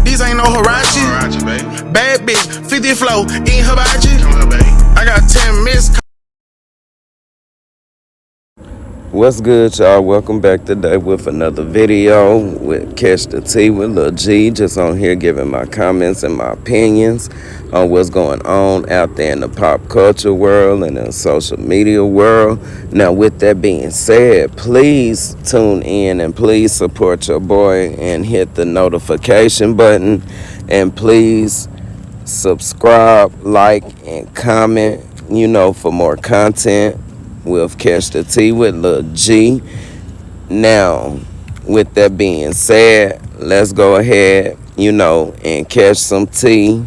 These ain't no Hirachi. Bad bitch, 50 flow, eating hibachi. I got 10 missed. What's good, y'all? Welcome back today with another video with Catch the Tea with Lil G. Just on here giving my comments and my opinions on what's going on out there in the pop culture world and the social media world. Now, with that being said, please tune in and please support your boy and hit the notification button. And please subscribe, like, and comment, for more content with Catch the Tea with Lil G. Now, with that being said, let's go ahead, and catch some tea.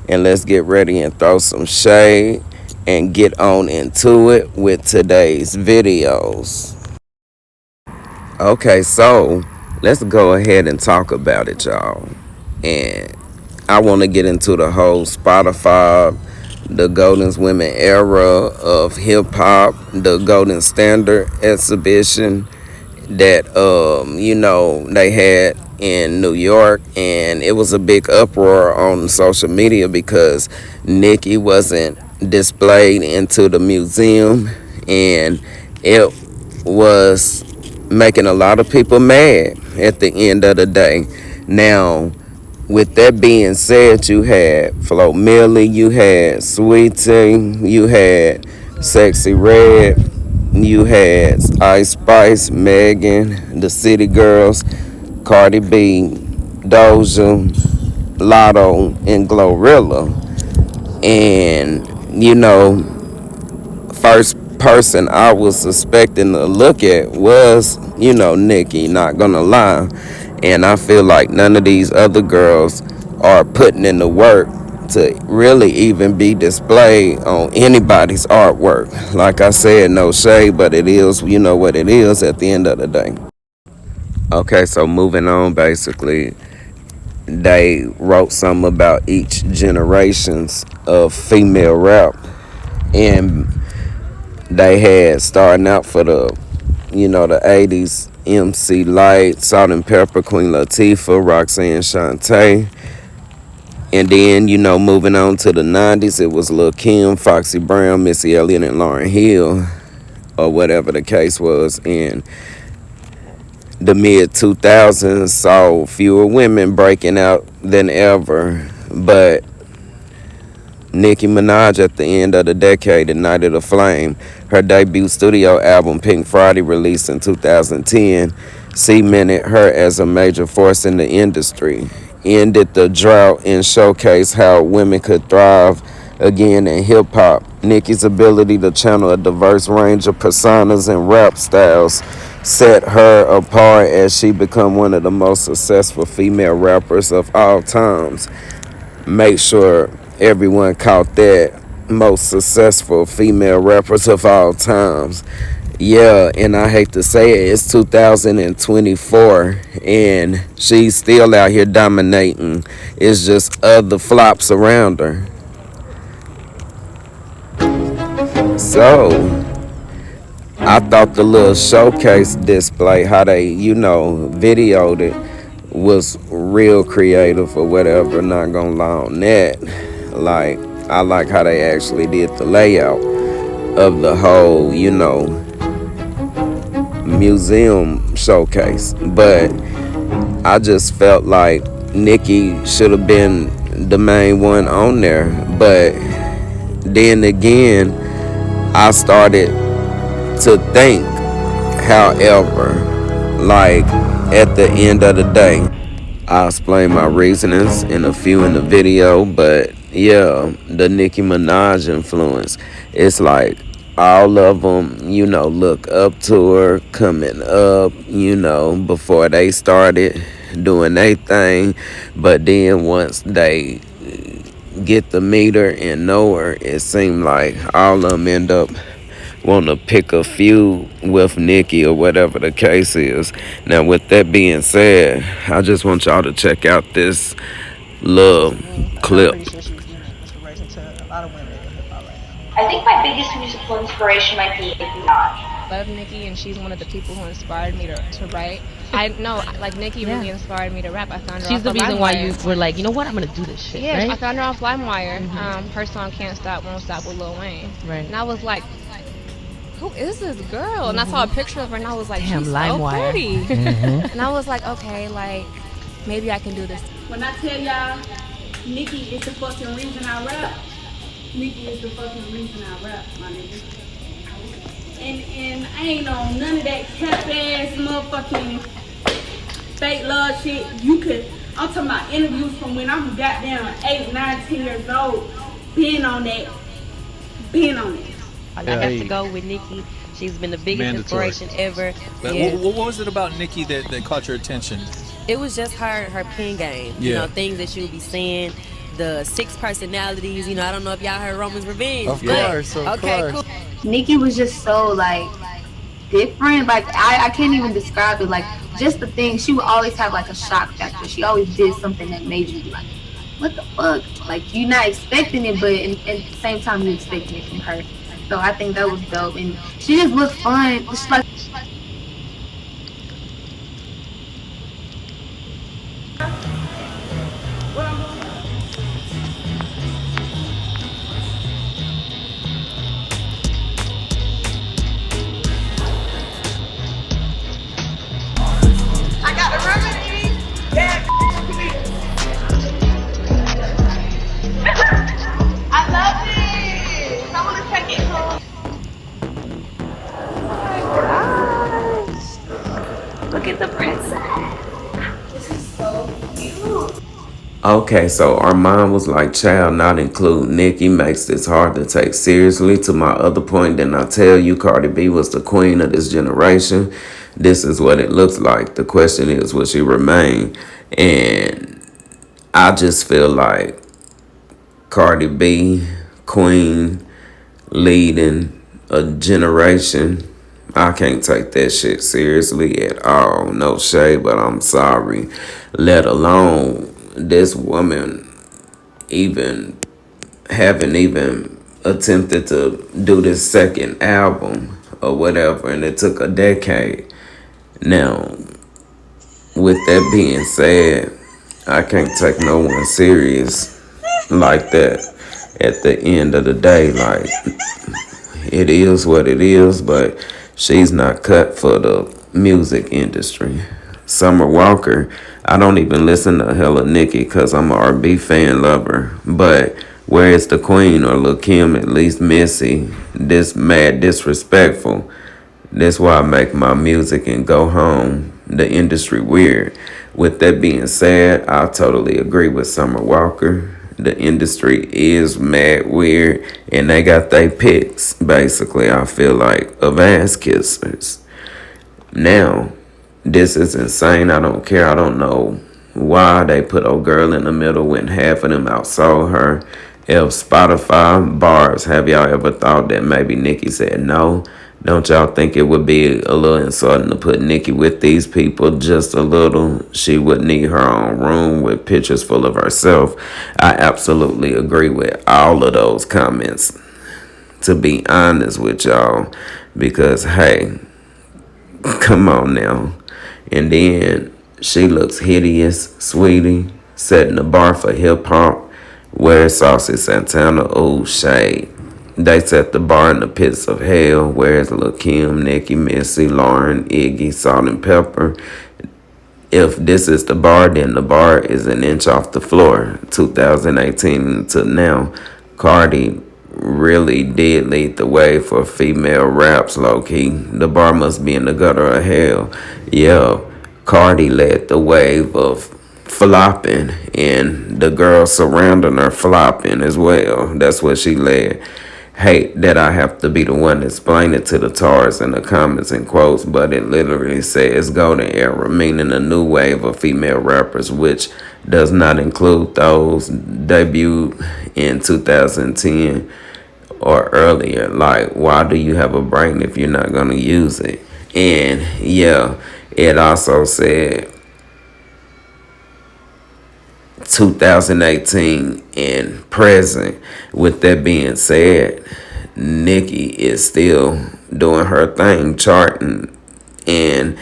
And let's get ready and throw some shade and get on into it with today's videos. Okay, so let's go ahead and talk about it, y'all. And I want to get into the whole Spotǐfy, the Golden Women era of hip hop, the Golden Standard exhibition that they had in New York, and it was a big uproar on social media because Nicki wasn't displayed into the museum, and it was making a lot of people mad at the end of the day. Now, with that being said, you had Flo Milli, you had Sweetie, you had Sexy Red, you had Ice Spice, Megan, the City Girls, Cardi B, Doja, Lotto, and Glorilla. And, first person I was suspecting to look at was, Nicki, not gonna lie. And I feel like none of these other girls are putting in the work to really even be displayed on anybody's artwork. Like I said, no shade, but it is, what it is at the end of the day. Okay, so moving on, basically, they wrote something about each generations of female rap. And they had, starting out for the 80s, MC Lyte, Salt and Pepper, Queen Latifah, Roxanne Shante. And then, moving on to the 90s, it was Lil' Kim, Foxy Brown, Missy Elliott, and Lauryn Hill, or whatever the case was. And the mid-2000s saw fewer women breaking out than ever. But Nicki Minaj, at the end of the decade, ignited a flame. Her debut studio album, Pink Friday, released in 2010, cemented her as a major force in the industry, ended the drought, and showcased how women could thrive again in hip-hop. Nicki's ability to channel a diverse range of personas and rap styles set her apart as she became one of the most successful female rappers of all times. Make sure everyone caught that. Most successful female rappers of all times. Yeah, and I hate to say it, it's 2024 and she's still out here dominating. It's just other flops around her. So I thought the little showcase display, how they, videoed it, was real creative or whatever. Not gonna lie on that. Like, I like how they actually did the layout of the whole, museum showcase. But I just felt like Nicki should have been the main one on there. But then again, I started to think, however, like, at the end of the day, I'll explain my reasonings in a few in the video, but yeah, the Nicki Minaj influence, it's like all of them, look up to her coming up, before they started doing their thing. But then once they get to meet her and know her, it seemed like all of them end up want to pick a few with Nicki or whatever the case is. Now, with that being said, I just want y'all to check out this little clip. I'm pretty sure she's giving inspiration to a lot of women in hip hop right now. I think my biggest musical inspiration might be Nicki Minaj. I love Nicki, and she's one of the people who inspired me to write. I know, like Nicki really inspired me to rap. I found her She's off the of reason why LimeWire. you were like, you know what, I'm gonna do this shit, Yeah, I right? found her off LimeWire. Her song "Can't Stop, Won't Stop" with Lil Wayne. Right. And I was like, who is this girl? And I saw a picture of her, and I was like, Damn, she's so LimeWire. pretty. And I was like, okay, like maybe I can do this. When I tell y'all, Nicki is the fucking reason I rap. Nicki is the fucking reason I rap, my nigga. And I ain't on none of that cap ass motherfucking fake love shit. I'm talking about interviews from when I'm goddamn 8, 9, 10 years old. Been on that. I have to go with Nicki. She's been the biggest inspiration ever. Yeah. What was it about Nicki that caught your attention? It was just her pen game. You know, things that she would be saying, the 6 personalities. You know, I don't know if y'all heard Roman's Revenge. Of course. Cool. Nicki was just so like different. Like I can't even describe it. Like just the thing, she would always have like a shock factor. She always did something that made you like, what the fuck? Like you're not expecting it, but at the same time you're expecting it from her. So I think that was dope, and she just looked fun. Just like I got the remedy. Yeah. I love it. I want to take it home. look at the princess. This is so cute. Okay, so Armand was like, child, not include Nicki makes this hard to take seriously. To my other point, then I tell you, Cardi B was the queen of this generation. This is what it looks like. The question is, will she remain? And I just feel like Cardi B, queen, leading a generation. I can't take that shit seriously at all. No shade, but I'm sorry. Let alone this woman haven't even attempted to do this second album or whatever, and it took a decade. Now, with that being said, I can't take no one serious like that at the end of the day. Like, it is what it is, but she's not cut for the music industry. Summer Walker, I don't even listen to hella Nicki because I'm an R&B fan lover. But where is the queen or Lil' Kim, at least Missy? This mad disrespectful. That's why I make my music and go home. The industry weird. With that being said, I totally agree with Summer Walker. The industry is mad weird, and they got their picks, basically, I feel like, of ass kissers. Now, this is insane. I don't care. I don't know why they put old girl in the middle when half of them outsold her. If Spotǐfy bars, have y'all ever thought that maybe Nicki said no? Don't y'all think it would be a little insulting to put Nicki with these people just a little? She would need her own room with pictures full of herself. I absolutely agree with all of those comments, to be honest with y'all, because hey, come on now. And then she looks hideous, sweetie, setting the bar for hip-hop. Where's Saucy Santana? Oh, shade. They set the bar in the pits of hell. Where's Lil' Kim, Nicki, Missy, Lauren, Iggy, Salt and Pepper? If this is the bar, then the bar is an inch off the floor. 2018 to now, Cardi really did lead the way for female raps, low-key. The bar must be in the gutter of hell. Yeah, Cardi led the wave of flopping, and the girls surrounding her flopping as well. That's what she led. Hate that I have to be the one to explain it to the tars in the comments and quotes, but it literally says golden era, meaning a new wave of female rappers, which does not include those debuted in 2010 or earlier. Like, why do you have a brain if you're not going to use it? And yeah, it also said 2018 and present. With that being said, Nicki is still doing her thing, charting, and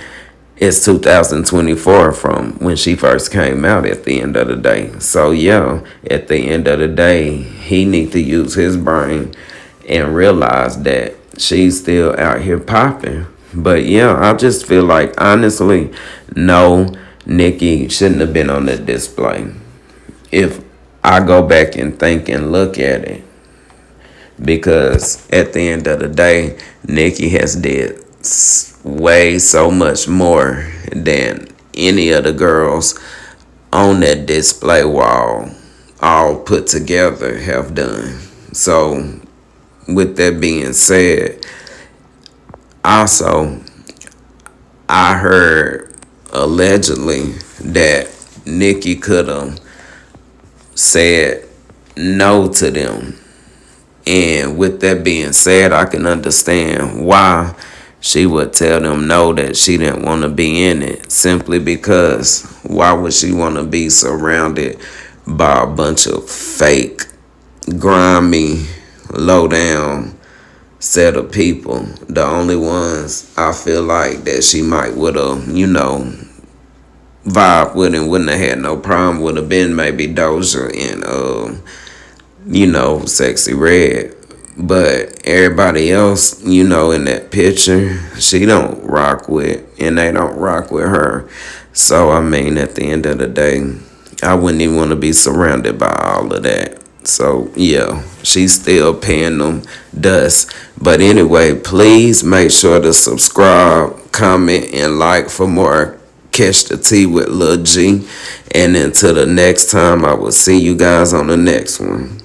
it's 2024 from when she first came out at the end of the day. So yeah, at the end of the day, he need to use his brain and realize that she's still out here popping. But yeah, I just feel like, honestly, no, Nicki shouldn't have been on the display. If I go back and think and look at it, because at the end of the day, Nicki has did way so much more than any of the girls on that display wall all put together have done. So with that being said, also I heard allegedly that Nicki could have said no to them. And with that being said, I can understand why she would tell them no, that she didn't want to be in it. Simply because why would she want to be surrounded by a bunch of fake, grimy, low down set of people? The only ones I feel like that she might would have, vibe with and wouldn't have had no problem would have been maybe Doja and Sexy Red. But everybody else, in that picture, she don't rock with, and they don't rock with her. So I mean, at the end of the day, I wouldn't even want to be surrounded by all of that. So yeah, she's still paying them dust. But anyway, please make sure to subscribe, comment, and like for more Catch the Tea with Lil G. And until the next time, I will see you guys on the next one.